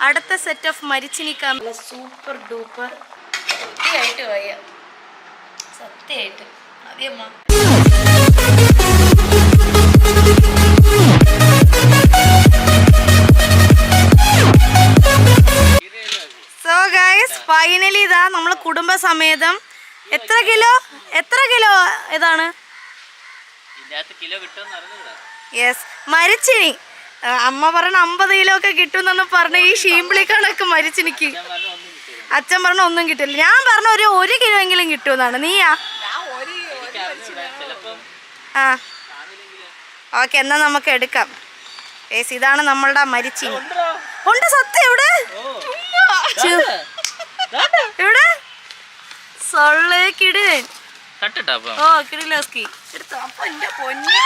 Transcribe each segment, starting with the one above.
അടുത്ത set of മരിച്ചിനിക്കാൻ super duper സത്യമായിട്ട് വയ്യ, സത്യമായിട്ട് മതിയമ്മ. സോ ഗൈസ് ഫൈനലി ഇതാ നമ്മൾ കുടുംബസമേതം എത്ര കിലോ ഇതാണ് യെസ് മരിച്ചിനി. അമ്മ പറഞ്ഞ 50 കിലോ ഒക്കെ കിട്ടുമെന്നു പറഞ്ഞ ഈ ഷീമ്പിളി കണക്ക് മരിച്ചിനിക്ക്. അച്ഛൻ പറഞ്ഞ ഒന്നും കിട്ടില്ല. ഞാൻ പറഞ്ഞ ഒരു 1 കിലോ എങ്കിലും കിട്ടുമെന്നാണ്. നീയാ? ആ ഓക്കെ, എന്നാ നമുക്ക് എടുക്കാം. യേസ് ഇതാണ് നമ്മളുടെ മരിച്ചിനി. ഉണ്ട് സത്യം ഇവിടെ ഇവിടെ സൊള്ളേ കിടുകൻ. ഓ കിടിലോസ്കി എടുത്തോ. അപ്പൊ എന്റെ പൊന്നു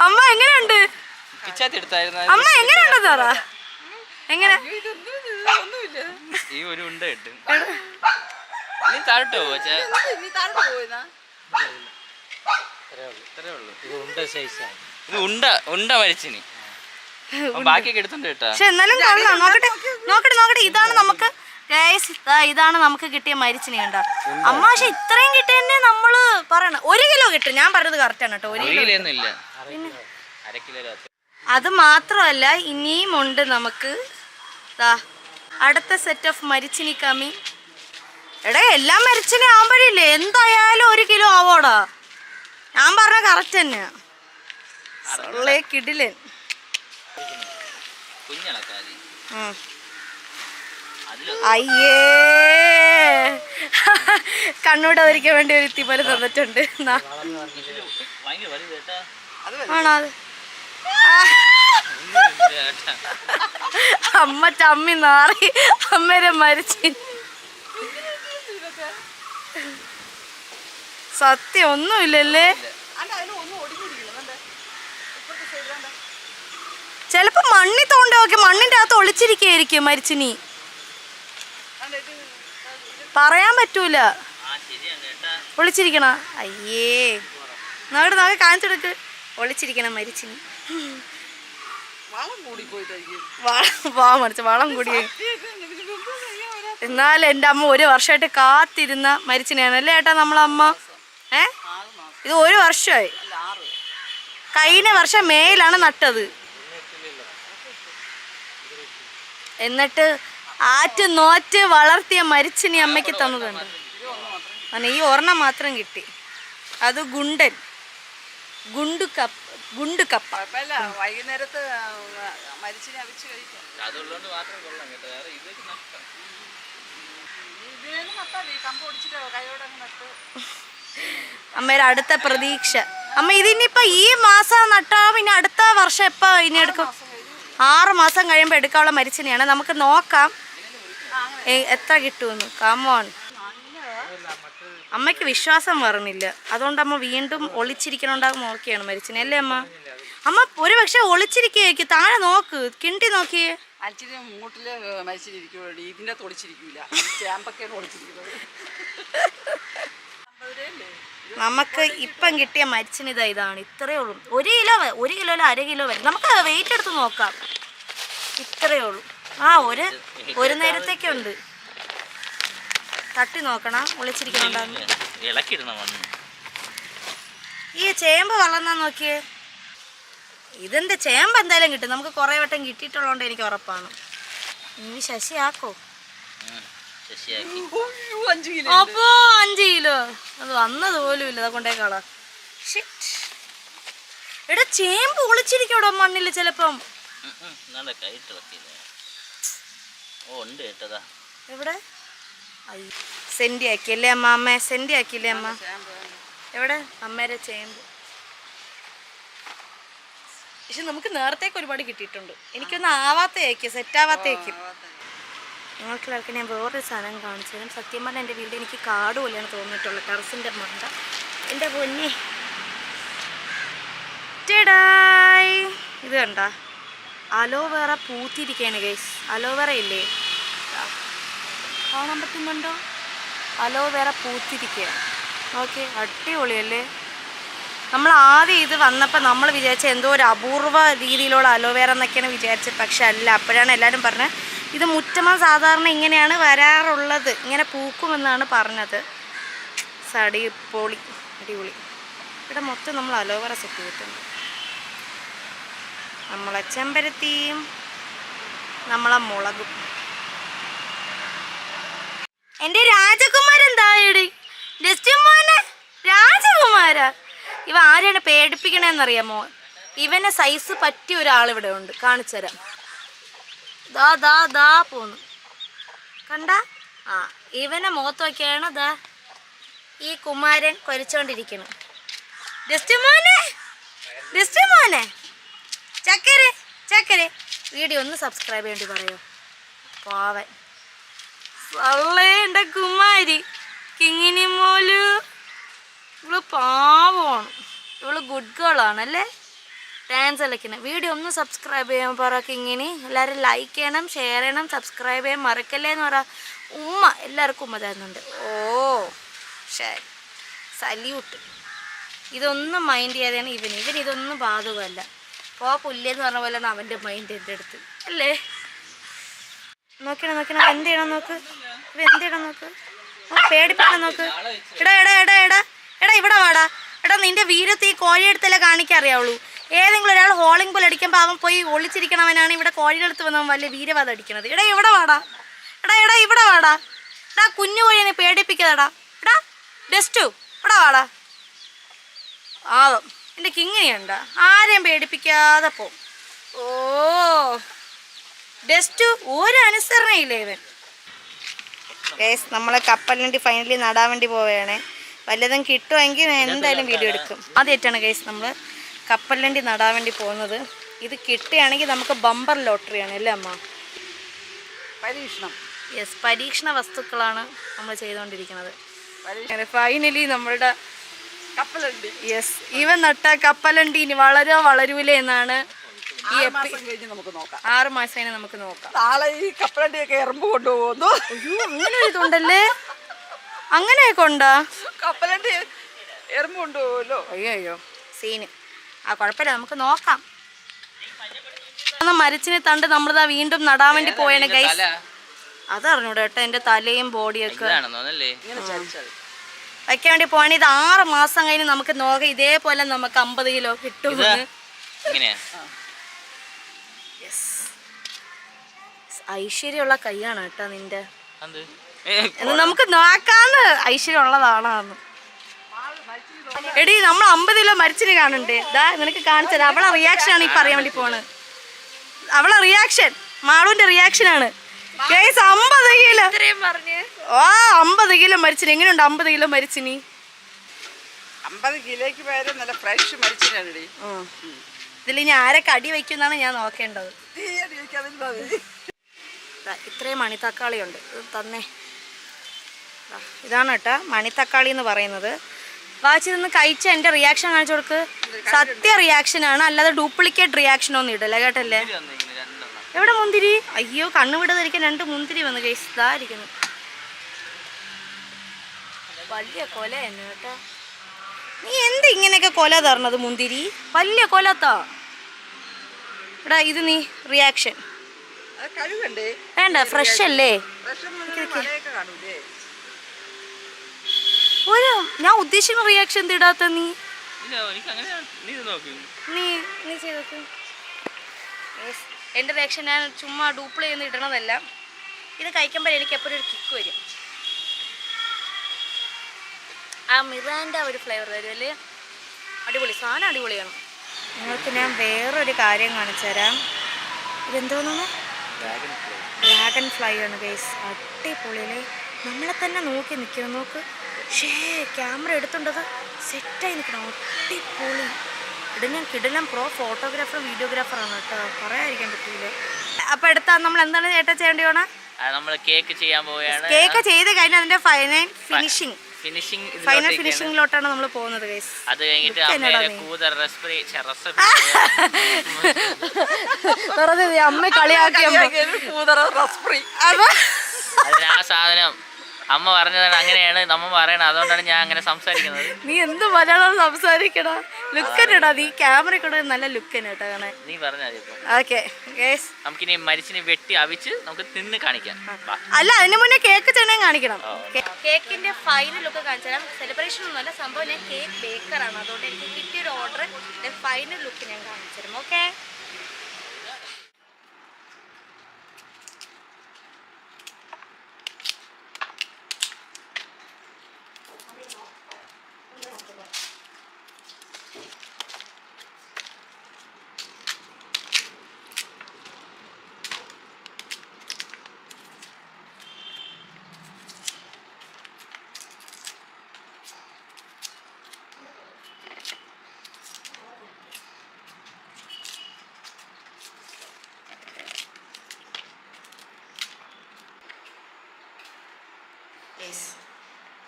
അമ്മ എങ്ങനെയുണ്ട്? അമ്മ എങ്ങനെയുണ്ടെന്ന് പറ. എങ്ങനെ മരിച്ചിനി ബാക്കിയൊക്കെ എടുത്തോണ്ട് കേട്ടാ. പക്ഷെ എന്നാലും കൊള്ളാം. നോക്കട്ടെ ഇതാണ് നമുക്ക് ഇതാണ് നമുക്ക് കിട്ടിയ മരിച്ചിനി കണ്ടോ അമ്മ. പക്ഷെ ഇത്രയും കിട്ടിയെന്നെ നമ്മള് പറയണ 1 കിലോ കിട്ടും. ഞാൻ പറഞ്ഞത് കറക്റ്റ് ആണ് കേട്ടോ. 1 കിലോ ഒന്നും. അത് മാത്രമല്ല ഇനിയും ഉണ്ട് നമുക്ക് അടുത്ത സെറ്റ് ഓഫ് മരിച്ചിനി കമ്മി. എടാ എല്ലാം മരിച്ചിനി ആവുമ്പോഴില്ലേ എന്തായാലും 1 കിലോ ആവോടാ. ഞാൻ പറഞ്ഞ കറക്റ്റ് തന്നെയാ. കിടിലൻ അയ്യേ കണ്ണൂടെ ഒരിക്കാൻ വേണ്ടി ഒരു ഇത്തി പോലെ തന്നിട്ടുണ്ട്. ആണോ അത്? അമ്മ ചമ്മി നാറി അമ്മേരെ മരിച്ചു. സത്യം ഒന്നുമില്ലല്ലേ. ചിലപ്പോ മണ്ണി തോണ്ട നോക്കി മണ്ണിന്റെ അകത്ത് ഒളിച്ചിരിക്കും മരിച്ചിനി. പറയാൻ പറ്റൂല. ഒളിച്ചിരിക്കണ അയ്യേ നോക്കെ കാണിച്ചെടുക്ക്. ഒളിച്ചിരിക്കണം മരിച്ചിനി. വളം കൂടി. എന്നാലും എൻ്റെ അമ്മ 1 വർഷമായിട്ട് കാത്തിരുന്ന മരിച്ചിനെയാണ് അല്ലേ ഏട്ടാ നമ്മളമ്മ. ഇത് 1 വർഷമായി. കഴിഞ്ഞ വർഷം മേയിലാണ് നട്ടത്. എന്നിട്ട് ആറ്റ് നോറ്റ് വളർത്തിയ മരിച്ചിനി അമ്മയ്ക്ക് തന്നതുണ്ട്. ഈ ഒരെണ്ണം മാത്രം കിട്ടി. അത് ഗുണ്ടു കപ്പ. വൈകുന്നേരത്ത് അമ്മയുടെ അടുത്ത പ്രതീക്ഷ. അമ്മ ഇതിനിപ്പോ ഈ മാസം നട്ടാ പിന്നെ അടുത്ത വർഷം എപ്പ ഇനി എടുക്കും? 6 മാസം കഴിയുമ്പോൾ എടുക്കാനുള്ള മരിച്ചിനെയാണ്. നമുക്ക് നോക്കാം എത്ര കിട്ടുമെന്ന്. കമോൺ. അമ്മയ്ക്ക് വിശ്വാസം പറഞ്ഞില്ല. അതുകൊണ്ട് അമ്മ വീണ്ടും ഒളിച്ചിരിക്കണുണ്ടാകും നോക്കിയാണ് മരിച്ചിനെ അല്ലേ അമ്മ? അമ്മ ഒരു പക്ഷെ ഒളിച്ചിരിക്കും. താഴെ നോക്ക്, കിണ്ടി നോക്കിയേ. മൂട്ടില് മരിച്ചിരിക്കുള്ളൂ. ഇതിന്റെ ഒളിച്ചിരിക്കൂല. ചേമ്പൊക്കെയാണ് ഒളിച്ചിരിക്കുന്നത്. നമുക്ക് ഇപ്പം കിട്ടിയ മരിച്ചിന് ഇതാണ്. ഇത്രയേ ഉള്ളൂ. 1 കിലോ 1 കിലോയിൽ 1/2 കിലോ വരും. നമുക്ക് വെയിറ്റ് എടുത്ത് നോക്കാം. ഇത്രയേ ഉള്ളൂ. ഒരു നേരത്തേക്കുണ്ട്. തട്ടി നോക്കണം ഒളിച്ചിരിക്കണുണ്ടാകും. ഈ ചേമ്പ് വളർന്നാ നോക്കിയേ. ഇതെന്താ ചേമ്പ് എന്തായാലും കിട്ടും. നമുക്ക് കുറേ വട്ടം കിട്ടിയിട്ടുള്ളതുകൊണ്ട് എനിക്ക് ഉറപ്പാണ്. ഇനി ശശിയാക്കോ. അപ്പോ 5 കിലോ അത് വന്നത് പോലും ഇല്ല. അതുകൊണ്ടേ കളാ. എടാ ചേമ്പ് ഒളിച്ചിരിക്കോടോ മണ്ണില് ചിലപ്പം. എവിടെ സെന്റി ആക്കിയല്ലേ അമ്മ? അമ്മ സെന്റി ആക്കിയില്ലേ അമ്മ? എവിടെ അമ്മേരെ ചേമ്പ്? പക്ഷെ നമുക്ക് നേരത്തേക്ക് ഒരുപാട് കിട്ടിയിട്ടുണ്ട്. എനിക്കൊന്നും ആവാത്തേക്കും, സെറ്റാവാത്തേക്കും. നിങ്ങൾക്കെല്ലാവർക്കും ഞാൻ വേറൊരു സാധനം കാണിച്ചു തരാം. സത്യം പറഞ്ഞാൽ എൻ്റെ വീട് എനിക്ക് കാട് പോലെയാണ് തോന്നിയിട്ടുള്ളത്. ടെറസിൻ്റെ മണ്ട എൻ്റെ പൊന്നി. ഇത് കണ്ട അലോവേറ പൂത്തിരിക്കുകയാണ് ഗൈസ്. അലോവേറ ഇല്ലേ, കാണാൻ പറ്റുന്നുണ്ടോ? അലോവേറ പൂത്തിരിക്കുക. ഓക്കെ, അടിപൊളിയല്ലേ? നമ്മൾ ആദ്യം ഇത് വന്നപ്പോൾ നമ്മൾ വിചാരിച്ച എന്തോ ഒരു അപൂർവ രീതിയിലുള്ള അലോവേറ എന്നൊക്കെയാണ് വിചാരിച്ചത്. പക്ഷെ അല്ല. അപ്പോഴാണ് എല്ലാവരും പറഞ്ഞത് ഇത് മുറ്റമ സാധാരണ ഇങ്ങനെയാണ് വരാറുള്ളത്, ഇങ്ങനെ പൂക്കുമെന്നാണ് പറഞ്ഞത്. അടിപൊളി അടിപൊളി. ഇവിടെ മൊത്തം നമ്മൾ അലോവേറ സെറ്റ് ചെയ്തിട്ടുണ്ട്. നമ്മളെ ചെമ്പരത്തിയും നമ്മളെ മുളകും. എൻ്റെ രാജകുമാരൻ താഴെ മോനെ രാജകുമാര. ഇവ ആരെയാണ് പേടിപ്പിക്കണേന്നറിയാമോ? ഇവനെ സൈസ് പറ്റിയ ഒരാളിവിടെ ഉണ്ട്, കാണിച്ചു തരാം. ദാ ദാ ദാ പോന്നു കണ്ട. ആ ഇവനെ മുഖത്ത് നോക്കിയാണ് ദാ ഈ കുമാരൻ കൊരിച്ചോണ്ടിരിക്കണം. മോനെ ചക്കരെ ചക്കരെ. വീഡിയോ ഒന്ന് സബ്സ്ക്രൈബ് ചെയ്യേണ്ടി പറയോ? പാവൻ എൻ്റെ കുമാരി കിങ്ങിനി മോലു. ഇവള് പാവമാണ്, ഇവള് ഗുഡ് ഗേൾ ആണല്ലേ. ഡാൻസ് കളിക്കുന്നത്. വീഡിയോ ഒന്ന് സബ്സ്ക്രൈബ് ചെയ്യാൻ പറ കിങ്ങിനി. എല്ലാവരും ലൈക്ക് ചെയ്യണം, ഷെയർ ചെയ്യണം, സബ്സ്ക്രൈബ് ചെയ്യാൻ മറക്കല്ലേ എന്ന് പറ. ഉമ്മ എല്ലാവർക്കും ഉമ്മ തരുന്നുണ്ട്. ഓ ശരി, സല്യൂട്ട്. ഇതൊന്നും മൈൻഡ് ചെയ്യാതെയാണ് ഇവൻ ഇതൊന്നും ബാധകമല്ല. പോ പുല്ലെന്ന് പറഞ്ഞ പോലെ അവൻ്റെ മൈൻഡ് എൻ്റെ അടുത്ത് അല്ലേ. നോക്കണം എന്ത് ചെയ്യണം നോക്ക്. ഇവ എന്ത് ചെയ്യണം നോക്ക്. പേടിപ്പിക്കണം നോക്ക്. എടാ എടാ എടാ എടാ എടാ ഇവിടെ വാടാ. എടാ നിന്റെ വീരത്ത് ഈ കോഴിയെടുത്തല്ലേ കാണിക്കറിയാവുള്ളൂ. ഏതെങ്കിലും ഒരാൾ ഹോളിംഗ് പോലെ അടിക്കുമ്പോൾ അവൻ പോയി ഒളിച്ചിരിക്കണവനാണ് ഇവിടെ കോഴിയുടെ അടുത്ത് വന്നവൻ വലിയ വീരവാദം അടിക്കണത്. എടാ ഇവിടെ വാടാ. എടാ ഇവിടെ വാടാ. എടാ കുഞ്ഞു കോഴിയെ പേടിപ്പിക്കാതാടാ. എടാ ഡസ്റ്റു ഇവിടെ വാടാ. ആവം എൻ്റെ കിങ്ങിനിയുണ്ട. ആരെയും പേടിപ്പിക്കാതെ പോ. ഓ ഡസ്റ്റു ഒരു അനുസരണയില്ലേ ഇവൻ. ഗൈസ് നമ്മളെ കപ്പലിൻ്റെ ഫൈനലി നടാൻ വേണ്ടി പോവുകയാണേ. വല്ലതും കിട്ടുമെങ്കിൽ എന്തായാലും വീഡിയോ എടുക്കും. ആദ്യമായിട്ടാണ് ഗൈസ് നമ്മൾ കപ്പലിൻ്റെ നടാൻ വേണ്ടി പോകുന്നത്. ഇത് കിട്ടുകയാണെങ്കിൽ നമുക്ക് ബമ്പർ ലോട്ടറിയാണ് അല്ലേ അമ്മ? പരീക്ഷണം. യെസ്, പരീക്ഷണ വസ്തുക്കളാണ് നമ്മൾ ചെയ്തുകൊണ്ടിരിക്കുന്നത്. ഫൈനലി നമ്മളുടെ കപ്പലുണ്ട്. യെസ്, ഇവൻ നട്ട കപ്പലണ്ടി ഇനി വളരൂലേ എന്നാണ് ഈ 6 മാസം കഴിഞ്ഞ് നമുക്ക് നോക്കാം. 6 മാസം കഴിഞ്ഞ് നമുക്ക് നോക്കാം. നാളെ ഈ കപ്പലണ്ടിയൊക്കെ എറുമ്പ് കൊണ്ടുപോകുന്നു. അയ്യോ അങ്ങനെ ഇതുണ്ടല്ലേ. അങ്ങനെയൊക്കെ ഉണ്ടാ? കപ്പലണ്ടി എറുമ്പ് കൊണ്ടുപോകുമല്ലോ. അയ്യോ സീന്. ആ കുഴപ്പമില്ല, നമുക്ക് നോക്കാം. മരച്ചിനെ തണ്ട് നമ്മളിതാ വീണ്ടും നടാൻ വേണ്ടി പോയാണ് ഗൈസ്. അതറിഞ്ഞൂടെ കേട്ടോ എൻ്റെ തലയും ബോഡിയൊക്കെ വയ്ക്കാൻ വേണ്ടി പോവാണ്. ഇത് 6 മാസം കഴിഞ്ഞ് നമുക്ക് നോക്കാം. ഇതേപോലെ നമുക്ക് 50 കിലോ കിട്ടുമെന്ന്. ഐശ്വര്യമുള്ള കൈയാണ് കേട്ടോ നിന്റെ. നമുക്ക് നോക്കാന്ന് ഐശ്വര്യം ഉള്ളതാണെന്ന്. എടി നമ്മൾ 50 കിലോ മരിച്ചിന് കാണണ്ടേ? ഇതാ നിനക്ക് കാണിച്ചത്. അവളെ റിയാക്ഷൻ ആണ് ഈ പറയാൻ വേണ്ടി പോണ്. അവളെ റിയാക്ഷൻ, മാളുവിന്റെ റിയാക്ഷൻ ആണ്. 50 കിലോ. ഓ 50 കിലോ മരിച്ചിന്. എങ്ങനെയുണ്ട് 50 കിലോ മരിച്ചിനി? 50 കിലോയ്ക്ക് പേര് നല്ല ഫ്രഷ് മരിച്ചിനാണ്. ഇതിൽ ഇനി ആരൊക്കെ അടി വയ്ക്കുന്നാണ് ഞാൻ നോക്കേണ്ടത്. ഇത്രയും മണിത്തക്കാളി ഉണ്ട്. ഇത് തന്നെ. ഇതാണ് കേട്ടോ മണിത്തക്കാളി എന്ന് പറയുന്നത്. വാച്ചിതൊന്ന് കഴിച്ച എൻ്റെ റിയാക്ഷൻ കാണിച്ചു കൊടുക്ക്. സത്യ റിയാക്ഷനാണ്, അല്ലാതെ ഡ്യൂപ്ലിക്കേറ്റ് റിയാക്ഷൻ ഒന്നും ഇടല്ല കേട്ടല്ലേ. എവിടെ മുന്തിരി? അയ്യോ കണ്ണു വിടാതിരിക്കാൻ 2 മുന്തിരി വന്നു ഗൈസ്. ഇതായിരിക്കുന്നു വലിയ കൊല തന്നെ കേട്ടോ. നീ എന്ത് ഇങ്ങനെയൊക്കെ കൊല തരണത് മുന്തിരി? വലിയ കൊലത്താ. എടാ ഇത് നീ റിയാക്ഷൻ വേണ്ട, ഫ്രഷ് അല്ലേ. ഒരു ഞാൻ ഉദ്ദേശിക്കുന്ന റിയാക്ഷൻ എന്തിടാത്ത നീ നീ ചെയ്തോക്ക്. എൻ്റെ റിയാക്ഷൻ ഞാൻ ചുമ്മാ ഡൂപ്ലേ ചെയ്യുന്ന ഇടണതല്ല. ഇത് കഴിക്കുമ്പോൾ എനിക്ക് എപ്പോഴും ഒരു കിക്ക് വരും. ആ മിറാൻ്റെ ഒരു ഫ്ലേവർ വരും അല്ലേ. അടിപൊളി സാധനം, അടിപൊളിയാണ്. നിങ്ങൾക്ക് ഞാൻ വേറൊരു കാര്യം കാണിച്ചു തരാം. ഇതെന്തോന്നാണ്? ഡ്രാഗൺ ഫ്ലൈ ആണ് ഗൈസ്. അടിപൊളിയിലെ നമ്മളെ തന്നെ നോക്കി നിൽക്കണം. നോക്ക്. ക്യാമറ എടുത്തുണ്ടത് സെറ്റായി നിൽക്കണം. അടിപൊളി. ഞാൻ കിടലം പ്രോ ഫോട്ടോഗ്രാഫർ വീഡിയോഗ്രാഫറാണ് കേട്ടോ, പറയാതിരിക്കാൻ പറ്റില്ല. അപ്പം എടുത്താൽ നമ്മൾ എന്താണ് ചേട്ടാ ചെയ്യേണ്ടി പോണ? നമ്മൾ കേക്ക് ചെയ്യാൻ പോവുകയാണ്. കേക്ക് ചെയ്ത് കഴിഞ്ഞാൽ അതിന്റെ ഫൈനൽ ഫിനിഷിംഗിലോട്ടാണ് നമ്മൾ പോകുന്നത് ഗൈസ്. അത് കഴിഞ്ഞിട്ട് അമ്മ കളിയാക്കി ആ സാധനം അമ്മ പറഞ്ഞതാണ് അങ്ങനെയാണ് നമ്മ പറയണത്, അതുകൊണ്ടാണ് ഞാൻ അങ്ങനെ സംസാരിക്കുന്നത്. നീ എന്ത് മലയാളം സംസാരിക്കടാ? ലുക്കനടാ, നീ ക്യാമറ കൂടെ നല്ല ലുക്കൻ കേട്ടോ കാണാൻ. നീ പറഞ്ഞാൽ ഓക്കെ നമുക്കിനി മരിച്ചിനെ വെട്ടി അവിച്ച് നമുക്ക് തിന്ന് കാണിക്കാം. അല്ല, അതിന് മുന്നേ കേക്ക് തന്നെ കാണിക്കണം. കേക്കിന്റെ ഫൈനൽ ലുക്ക് കാണിച്ചാൽ സെലിബ്രേഷൻ ഒന്നുമല്ല, സംഭവം ഞാൻ കേക്ക് ബേക്കറാണ്, അതുകൊണ്ട് എനിക്ക് കിട്ടിയൊരു ഓർഡർ ഫൈനൽ ലുക്ക് ഞാൻ കാണിച്ചു തരും. ഓക്കെ,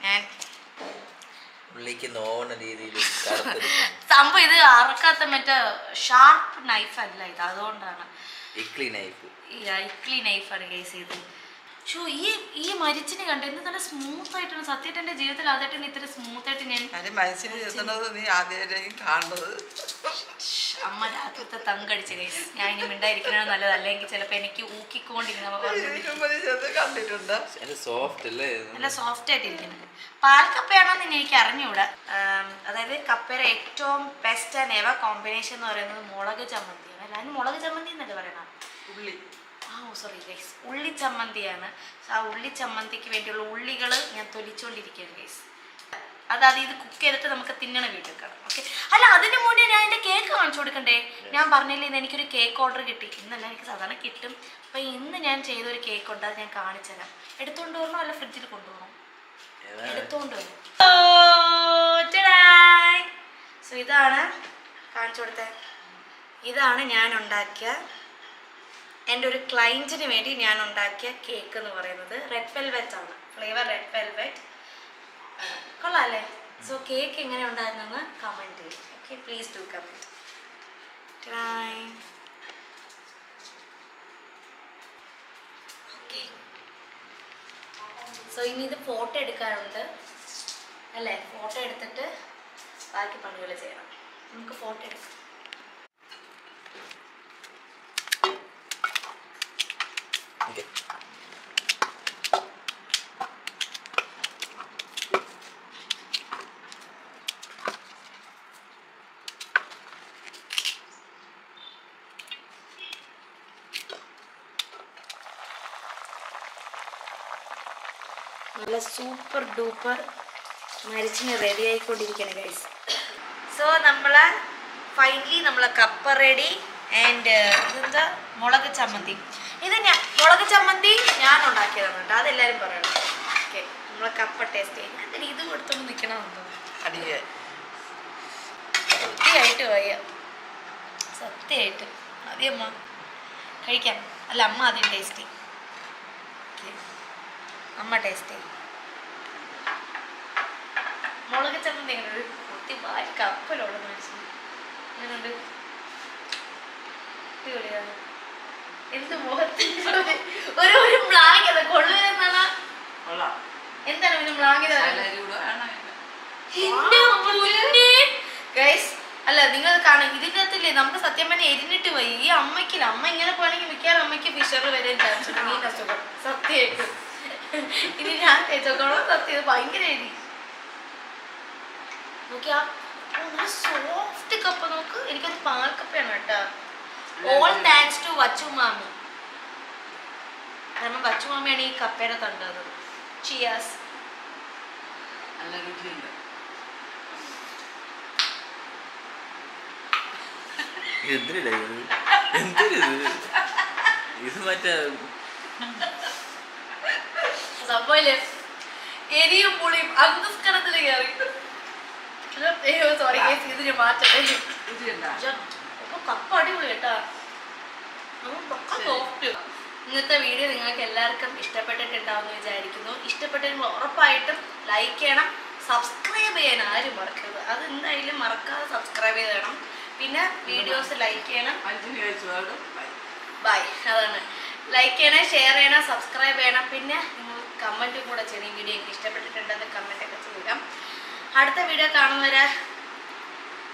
ഞാൻ ഉള്ളിക്ക് നോവുന്ന രീതിയിൽ സംഭവം ഇത് അറക്കാത്ത മറ്റേ ഷാർപ്പ് നൈഫ് അല്ല ഇത്, അതുകൊണ്ടാണ്. ഇക്ലി നൈഫ്, ഇക്ലി നൈഫാണ് കേസ് ഇത്. ഷോ ഈ മരിച്ചിന് കണ്ട എന്ത് നല്ല സ്മൂത്ത് ആയിട്ടാണ്. സത്യമായിട്ട് എൻ്റെ ജീവിതത്തിൽ ആദ്യമായിട്ടാണ് ഇത്ര സ്മൂത്ത് ആയിട്ട് ഞാൻ മനുഷ്യന് ചെത്തുന്നത് നീ ആദ്യമായിട്ടായിരിക്കും കാണുന്നത്. അമ്മ രാത്രിത്തെ തങ്കടിച്ച കേസ്. ഞാൻ ഇനി മിണ്ടായിരിക്കണോ നല്ലത്, അല്ലെങ്കിൽ ചിലപ്പോൾ എനിക്ക് ഊക്കിക്കൊണ്ടിരിക്കുന്ന കണ്ടിട്ടുണ്ട്. നല്ല സോഫ്റ്റ് ആയിട്ടിരിക്കുന്നത്. പാൽക്കപ്പയാണോന്ന് എനിക്ക് അറിഞ്ഞൂടാ. അതായത് കപ്പയുടെ ഏറ്റവും ബെസ്റ്റ് ആൻഡ് എവർ കോമ്പിനേഷൻ എന്ന് പറയുന്നത് മുളക് ചമ്മന്തിയാണ്. എല്ലാവരും മുളക് ചമ്മന്തി എന്നല്ലേ പറയണം, ഉള്ളി. സോറി ഗൈസ്, ഉള്ളി ചമ്മന്തിയാണ്. ആ ഉള്ളി ചമ്മന്തിക്ക് വേണ്ടിയുള്ള ഉള്ളികൾ ഞാൻ തൊലിച്ചുകൊണ്ടിരിക്കുകയാണ് ഗൈസ്. അതായത് ഇത് കുക്ക് ചെയ്തിട്ട് നമുക്ക് തിന്നണ വീട്ടിൽ കാണാം. ഓക്കെ, അല്ല അതിന് മുന്നേ ഞാൻ എൻ്റെ കേക്ക് കാണിച്ചു കൊടുക്കണ്ടേ? ഞാൻ പറഞ്ഞില്ലേ ഇന്ന് എനിക്കൊരു കേക്ക് ഓർഡർ കിട്ടി. ഇന്നല്ല, എനിക്ക് സാധാരണ കിട്ടും. അപ്പം ഇന്ന് ഞാൻ ചെയ്തൊരു കേക്ക് ഉണ്ട്, അത് ഞാൻ കാണിച്ചു തരാം. എടുത്തുകൊണ്ട് വരണോ അല്ല ഫ്രിഡ്ജിൽ കൊണ്ടുപോകണം? എടുത്തുകൊണ്ട് വരും. സോ ഇതാണ് കാണിച്ചു കൊടുത്തത്. ഇതാണ് ഞാൻ ഉണ്ടാക്കിയ എൻ്റെ ഒരു ക്ലയൻറ്റിന് വേണ്ടി ഞാൻ ഉണ്ടാക്കിയ കേക്ക് എന്ന് പറയുന്നത്. റെഡ് വെൽവെറ്റ് ആണ് ഫ്ലേവർ, റെഡ് വെൽവെറ്റ്. കൊള്ളാം അല്ലേ? സോ കേക്ക് എങ്ങനെ ഉണ്ടായിരുന്നെന്ന് കമൻറ്റ് ചെയ്യും. Okay, please do comment. Okay, so ഇനി ഇത് ഫോട്ടോ എടുക്കാനുണ്ട് അല്ലേ? ഫോട്ടോ എടുത്തിട്ട് ബാക്കി പണികൾ ചെയ്യണം. നമുക്ക് ഫോട്ടോ എടുക്കാം. നല്ല സൂപ്പർ ഡൂപ്പർ മരിച്ചിന് റെഡി ആയിക്കൊണ്ടിരിക്കുകയാണ് ഗൈസ്. സോ നമ്മളെ ഫൈനലി നമ്മളെ കപ്പ റെഡി. ആൻഡ് ഇതെന്താ മുളക് ചമ്മന്തി. ഇത് മുളക് ചമ്മന്തി ഞാൻ ഉണ്ടാക്കിയതാണ് കേട്ടോ, അതെല്ലാവരും പറയണം. ഓക്കെ, നമ്മളെ കപ്പ ടേസ്റ്റ് ചെയ്യും. ഞാൻ ഇത് കൊടുത്തോണ്ട് നിൽക്കണമെന്നോ സത്യമായിട്ട് വയ്യ, സത്യമായിട്ട്. ആദ്യം അമ്മ കഴിക്കാം, അല്ല അമ്മ ആദ്യം ടേസ്റ്റ് ചെയ്യും. അമ്മ ടേസ്റ്റ് ചെയ്യും. മുളക് ചമ്മന്തി എങ്ങനെ ഒരു കുത്തി വാരി കപ്പലോട് മേടിച്ചു. എങ്ങനെയുണ്ട്? അടിപൊളിയാണ്. എന്ത് മുഖത്തിന് ഒരു മ്ലാഗ്യത കൊള്ളുമെന്നാണ്. എന്താണ് പിന്നെ മ്ലാഗ്യത? ഗൈസ് അല്ല, നിങ്ങൾ കാണും ഇതിനകത്തില്ലേ, നമുക്ക് സത്യം പറഞ്ഞാൽ എരിഞ്ഞിട്ട് പോയി. ഈ അമ്മയ്ക്കില്ല, അമ്മ ഇങ്ങനെ പോകണമെങ്കിൽ മിക്കവാറും അമ്മയ്ക്ക് ഫിഷർ വരെ ചാൻസ് മീൻ അസുഖം. സത്യമായിട്ടും ഇനി ഞാൻ തേച്ചോക്കണം. സത്യം ഭയങ്കര എരി. നോക്കിയാ സോഫ്റ്റ് കപ്പ നോക്ക്. എനിക്കൊരു പാൽക്കപ്പയാണ് കേട്ടോ. ഓൾ താങ്ക്സ് ടു വച്ചു മാമി. കാരണം വച്ചു മാമിയാണ് ഈ കപ്പയുടെ തണ്ടത്. ചിയാസ്. നല്ല രുചിയുണ്ട്. സംഭവം എരിയും പുളിയും അന്തസ്കരത്തിൽ കയറി. സോറി കേസ്, ഇതിന് മാറ്റം. കപ്പ അടിപൊളി കേട്ടാ, സോഫ്റ്റ്. ഇന്നത്തെ വീഡിയോ നിങ്ങൾക്ക് എല്ലാവർക്കും ഇഷ്ടപ്പെട്ടിട്ടുണ്ടാവുമെന്ന് വിചാരിക്കുന്നു. ഇഷ്ടപ്പെട്ടെങ്കിൽ ഉറപ്പായിട്ടും ലൈക്ക് ചെയ്യണം, സബ്സ്ക്രൈബ് ചെയ്യാൻ ആരും മറക്കരുത്. അത് എന്തായാലും മറക്കാതെ സബ്സ്ക്രൈബ് ചെയ്യണം. പിന്നെ വീഡിയോസ് ലൈക്ക് ചെയ്യണം. ബൈ. അതാണ്, ലൈക്ക് ചെയ്യണം, ഷെയർ ചെയ്യണം, സബ്സ്ക്രൈബ് ചെയ്യണം. പിന്നെ നിങ്ങൾക്ക് കമൻറ്റും കൂടെ ചെയ്യണം. ഈ വീഡിയോ എനിക്ക് ഇഷ്ടപ്പെട്ടിട്ടുണ്ടെന്ന് കമൻറ്റൊക്കെ ചെയ്യുക. അടുത്ത വീഡിയോ കാണുന്നവരെ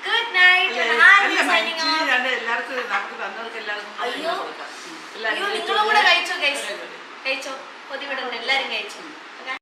ഗുഡ് നൈറ്റ്. എല്ലാവർക്കും നമുക്ക് തന്നവർക്ക് എല്ലാവർക്കും അയ്യോ എല്ലാവരും നിങ്ങളും കൂടെ കഴിച്ചോ ഗൈസ്, കഴിച്ചോ. പൊതിവിടുന്നുണ്ട്, എല്ലാവരും കഴിച്ചു.